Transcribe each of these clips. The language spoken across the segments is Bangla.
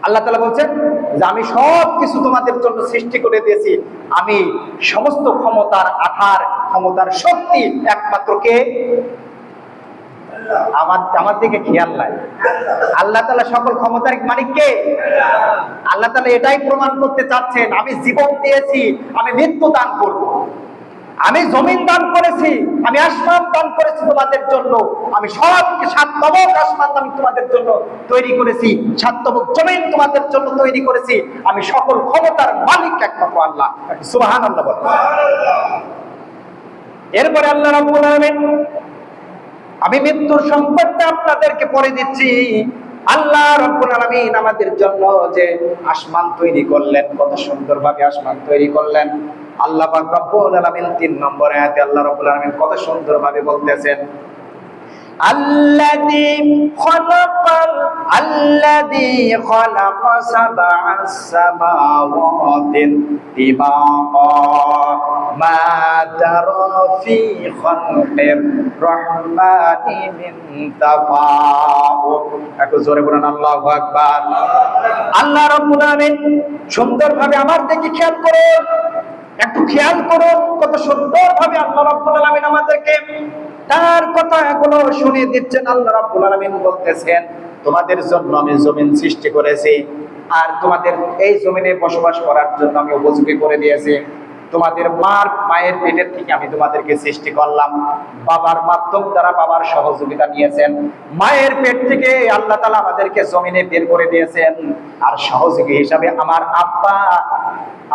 আল্লাহ তাআলা বলছেন যে আমি সব কিছু তোমাদের জন্য সৃষ্টি করে দিয়েছি। আমি সমস্ত ক্ষমতার আধার, ক্ষমতার শক্তি একমাত্র কে? আমার দিকে খেয়াল নাই। আল্লাহ তাআলা সকল ক্ষমতার মালিক কে? আল্লাহ তাআলা এটাই প্রমাণ করতে চাচ্ছেন, আমি জীবন দিয়েছি, আমি মৃত্যু দান করব। আমি জমিন দান করেছি, আমি আসমান দান করেছি তোমাদের জন্য। আমি সবকে 7 তবক আসমান আমি তোমাদের জন্য তৈরি করেছি, 7 তবক জমিন তোমাদের জন্য তৈরি করেছি। আমি সকল ক্ষমতার মালিক একমাত্র আল্লাহ। সুবহানাল্লাহ বলেন। এরপরে আল্লাহ রাব্বুল আলামিন আমি মৃত্যুর সংবাদটা আপনাদেরকে পড়ে দিচ্ছি। আল্লাহ রাব্বুল আলামিন আমাদের জন্য যে আসমান তৈরি করলেন, কত সুন্দরভাবে আসমান তৈরি করলেন। আল্লাহ পাক রব্বুল আলামিন 3 নম্বর আয়াতে আল্লাহ রাব্বুল আলামিন কত সুন্দরভাবে বলতেছেন, الذي خلق سبع سماوات طباقا ما ترى في خلق الرحمن من تفاوت। একটু জোরে বলেন আল্লাহু আকবার। আল্লাহ রাব্বুল আলামিন সুন্দরভাবে আমার দিকে খেয়াল করুন, একটু খেয়াল করুন কত সুন্দরভাবে আল্লাহ রাব্বুল আলামিন আমাদেরকে তার কথাগুলো শুনিয়ে দিচ্ছেন। আল্লাহ রাব্বুল আলামিন বলতেছেন, তোমাদের জন্য আমি জমিন সৃষ্টি করেছি, আর তোমাদের এই জমিনে বসবাস করার জন্য আমি উপযোগী করে দিয়েছি। তোমাদের মায়ের পেটের থেকে আমি তোমাদেরকে সৃষ্টি করলাম, বাবার মাধ্যম দ্বারা বাবার সহযোগিতা নিয়েছেন। মায়ের পেট থেকে আল্লাহ তাআলা আমাদেরকে জমিনে বের করে দিয়েছেন, আর সহযোগী হিসাবে আমার আব্বা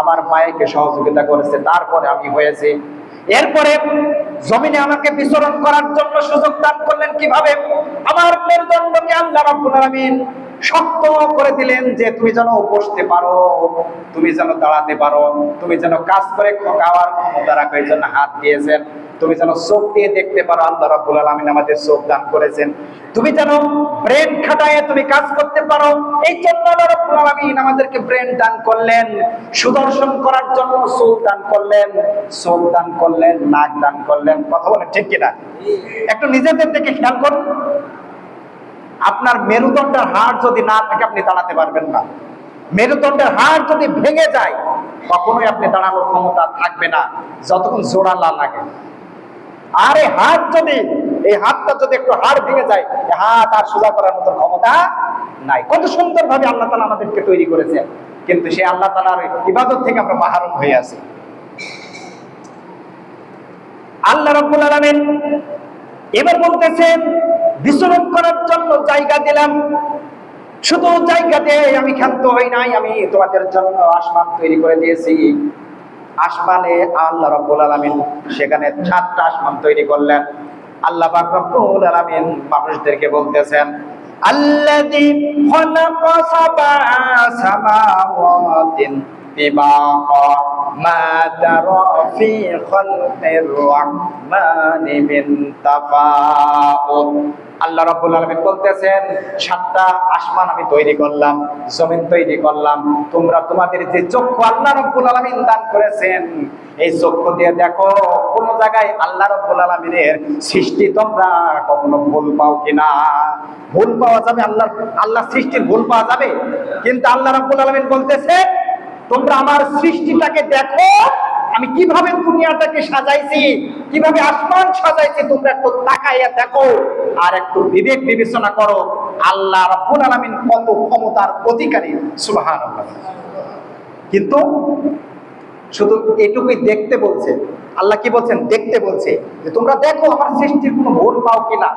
আমার মায়েরকে সহযোগিতা করেছে, তারপরে আমি হয়েছি। এরপরে জমিনে আমাকে বিচরণ করার জন্য সুযোগ দান করলেন কিভাবে? আমার মেরুদণ্ডকে আল্লাহ রাব্বুল আলামিন শক্ত করে দিলেন, যে তুমি যেন বসতে পারো, তুমি যেন দাঁড়াতে পারো, তুমি যেন কাজ করে খাওয়ার ক্ষমতা রাখো, এই জন্য হাত দিয়েছেন। তুমি যেন চোখ দিয়ে দেখতে পারো, আল্লাহ রাব্বুল আলামিন আমাদের চোখ দান করেছেন। তুমি যেন ব্রেন খাটায় তুমি কাজ করতে পারো, এই জন্য আল্লাহ রাব্বুল আলামিন আমাদেরকে ব্রেন দান করলেন। সুদর্শন করার জন্য চোখ দান করলেন, চোখ দান করলেন, নাক দান করলেন। কথা বলেন ঠিক কিনা? একটু নিজেদের দিকে খেয়াল করুন। আপনার মেরুদণ্ডের হাড় যদি না থাকে আপনি দাঁড়াতে পারবেন না। মেরুদণ্ডের হাড় যদি ভেঙে যায় কখনোই আপনি দাঁড়ানোর ক্ষমতা থাকবে না, যতক্ষণ জোড়া না লাগে। আর এই হাত যদি, এই হাতটা যদি একটু হাড় ভেঙে যায়, হাত আর সোজা করার মতো ক্ষমতা নাই। কত সুন্দর ভাবে আল্লাহ তাআলা আমাদেরকে তৈরি করেছেন, কিন্তু সেই আল্লাহ তাআলার ইবাদত থেকে আমরা মাহরুম হয়ে আছি। আল্লাহ রাব্বুল আলামিন এবার বলতেছেন, বিচরণ করার জন্য জায়গা দিলাম। শুধু জায়গা দিয়ে আমি ক্ষান্ত হই নাই, আমি তোমাদের জন্য আসমান তৈরি করে দিয়েছি। আসমানে আল্লাহ রাব্বুল আলামিন সেখানে 7টা আসমান তৈরি করলেন। আল্লাহ পাক রব্বুল আলামিন মানুষদেরকে বলতেছেন, আল্লাযী খালাকা সাবআ সামাওয়াতিন তিবাকা মা তারা ফি খালকির রাহমানি মিন তাফাউত। আল্লাহ রাব্বুল আলামিন বলতেছেন, 7টা আসমান আমি তৈরি করলাম, জমিন তৈরি করলাম। তোমরা তোমাদের যে চক্ষু আল্লাহ রাব্বুল আলামিন দান করেছেন, এই চক্ষু দিয়ে দেখো কোন জায়গায় আল্লাহ রাব্বুল আলামিনের সৃষ্টি তোমরা কখনো ভুল পাও কিনা। ভুল পাওয়া যাবে, আল্লাহ সৃষ্টির ভুল পাওয়া যাবে, কিন্তু আল্লাহ রাব্বুল আলামিন বলতেছে, তোমরা আমার সৃষ্টিটাকে দেখো, আমি কিভাবে দুনিয়াটাকে সাজাইছি, কিভাবে আসমান সাজাইছি, তোমরা একটু তাকাইয়া দেখো আর একটু বিবেক বিবেচনা করো। আল্লাহ রাব্বুল আলামিন কত ক্ষমতার অধিকারী, সুবহানাল্লাহ। কিন্তু শুধু এটুকুই দেখতে বলছে। আল্লাহ কি বলছেন? দেখতে বলছে, যে তোমরা দেখো আমার সৃষ্টির কোনো ভুল পাও কিনা।